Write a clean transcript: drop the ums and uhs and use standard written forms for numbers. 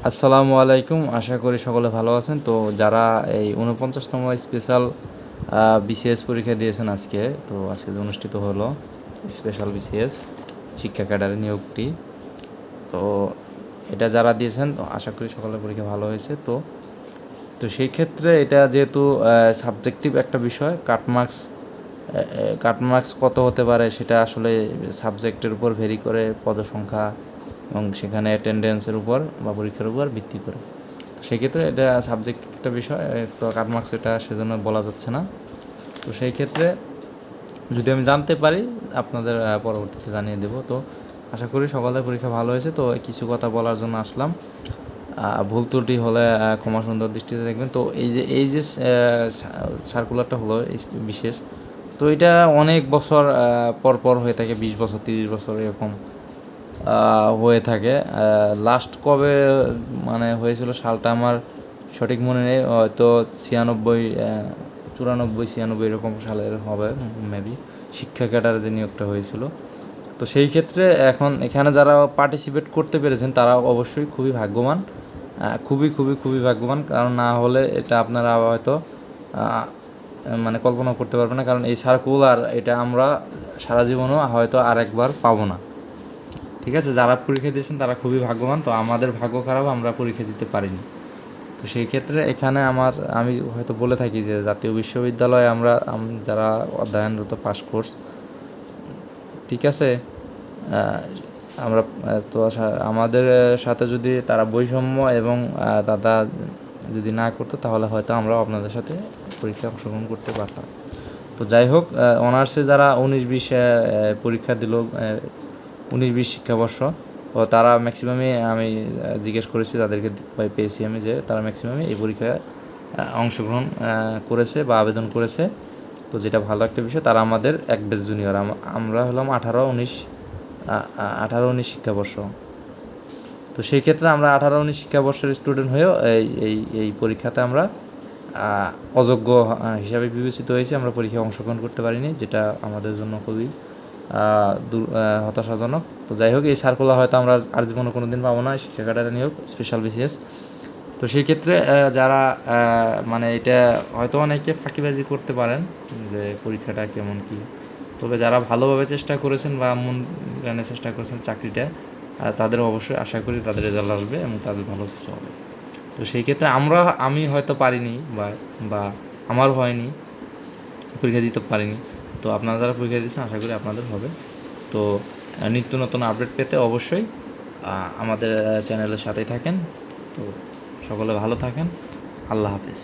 আসসালামু আলাইকুম, আশা করি সকলে ভালো আছেন। তো যারা এই ৪৯তম স্পেশাল বিসিএস পরীক্ষা দিয়েছেন আজকে, তো আজকে যে অনুষ্ঠিত হলো স্পেশাল বিসিএস শিক্ষা ক্যাডারের নিয়োগটি, তো এটা যারা দিয়েছেন তো আশা করি সকলের পরীক্ষা ভালো হয়েছে। তো তো সেই ক্ষেত্রে এটা যেহেতু সাবজেক্টিভ একটা বিষয়, কাটমার্কস কত হতে পারে সেটা আসলে সাবজেক্টের উপর ভেরি করে, পদসংখ্যা এবং সেখানে অ্যাটেন্ডেন্সের উপর বা পরীক্ষার উপর ভিত্তি করে। তো সেক্ষেত্রে এটা সাবজেক্ট একটা বিষয়, তো কাটমার্কস এটা সেজন্য বলা যাচ্ছে না। তো সেই ক্ষেত্রে যদি আমি জানতে পারি আপনাদের পরবর্তীতে জানিয়ে দেব। তো আশা করি সকলের পরীক্ষা ভালো হয়েছে। তো কিছু কথা বলার জন্য আসলাম, ভুল ত্রুটি হলে ক্ষমা সুন্দর দৃষ্টিতে দেখবেন। তো এই যে সার্কুলারটা হলো বিশেষ, তো এটা অনেক বছর পর পর হয়ে থাকে, 20 বছর 30 বছর এরকম হয়ে থাকে। লাস্ট কবে মানে হয়েছিল সালটা আমার সঠিক মনে নেই, হয়তো 94 এরকম সালের হবে মেবি, শিক্ষা ক্যাডার যে নিয়োগটা হয়েছিল। তো সেই ক্ষেত্রে এখন এখানে যারা পার্টিসিপেট করতে পেরেছেন তারা অবশ্যই খুবই ভাগ্যবান, খুবই খুবই খুবই ভাগ্যবান। কারণ না হলে এটা আপনারা হয়তো মানে কল্পনা করতে পারবেন না। কারণ এই সার্কুলার এটা আমরা সারা জীবনও হয়তো আর একবার পাবো না। ঠিক আছে, যারা পরীক্ষা দিয়েছেন তারা খুবই ভাগ্যবান। তো আমাদের ভাগ্য খারাপ, আমরা পরীক্ষা দিতে পারিনি। তো সেই ক্ষেত্রে এখানে আমি হয়তো বলে থাকি যে জাতীয় বিশ্ববিদ্যালয়ে আমরা যারা অধ্যয়নরত পাস কোর্স, ঠিক আছে, আমরা তো আমাদের সাথে যদি তারা বৈষম্য এবং তারা যদি না করতো তাহলে হয়তো আমরা আপনাদের সাথে পরীক্ষায় অংশগ্রহণ করতে পারতাম। তো যাই হোক, অনার্সে যারা 19-20 পরীক্ষা দিল, 19-20 শিক্ষাবর্ষ, ও তারা ম্যাক্সিমামই আমি জিজ্ঞেস করেছি তাদেরকে, পেয়েছি আমি যে তারা ম্যাক্সিমামই এই পরীক্ষায় অংশগ্রহণ করেছে বা আবেদন করেছে। তো যেটা ভালো একটা বিষয়, তারা আমাদের এক বেস জুনিয়র। আমরা হলাম 18-19 শিক্ষাবর্ষ। তো সেই ক্ষেত্রে আমরা 18-19 শিক্ষাবর্ষের স্টুডেন্ট হয়েও এই পরীক্ষাতে আমরা অযোগ্য হিসাবে বিবেচিত হয়েছে, আমরা পরীক্ষায় অংশগ্রহণ করতে পারিনি, যেটা আমাদের জন্য খুবই হতাশাজনক। তো যাই হোক, এই সার্কুলার হয়তো আমরা আর জীবনে কোনো দিন পাবো না, শিক্ষা ক্যাডারে নিয়োগ স্পেশাল বিসিএস। তো সেই ক্ষেত্রে যারা মানে এটা হয়তো অনেকে ফাঁকিবাজি করতে পারেন যে পরীক্ষাটা কেমন কী, তবে যারা ভালোভাবে চেষ্টা করেছেন বা মন প্রাণে চেষ্টা করেছেন চাকরিটা, তাদের অবশ্যই আশা করি তাদের রেজাল্ট আসবে এবং তাদের ভালো কিছু হবে। তো সেই ক্ষেত্রে আমি হয়তো পারিনি বা আমার হয়নি, পরীক্ষা দিতে পারিনি। তো আপনারা যারা পরীক্ষা দিচ্ছেন আশা করি আপনাদের হবে। তো নিত্য নতুন আপডেট পেতে অবশ্যই আমাদের চ্যানেলের সাথেই থাকেন। তো সকলে ভালো থাকেন, আল্লাহ হাফেজ।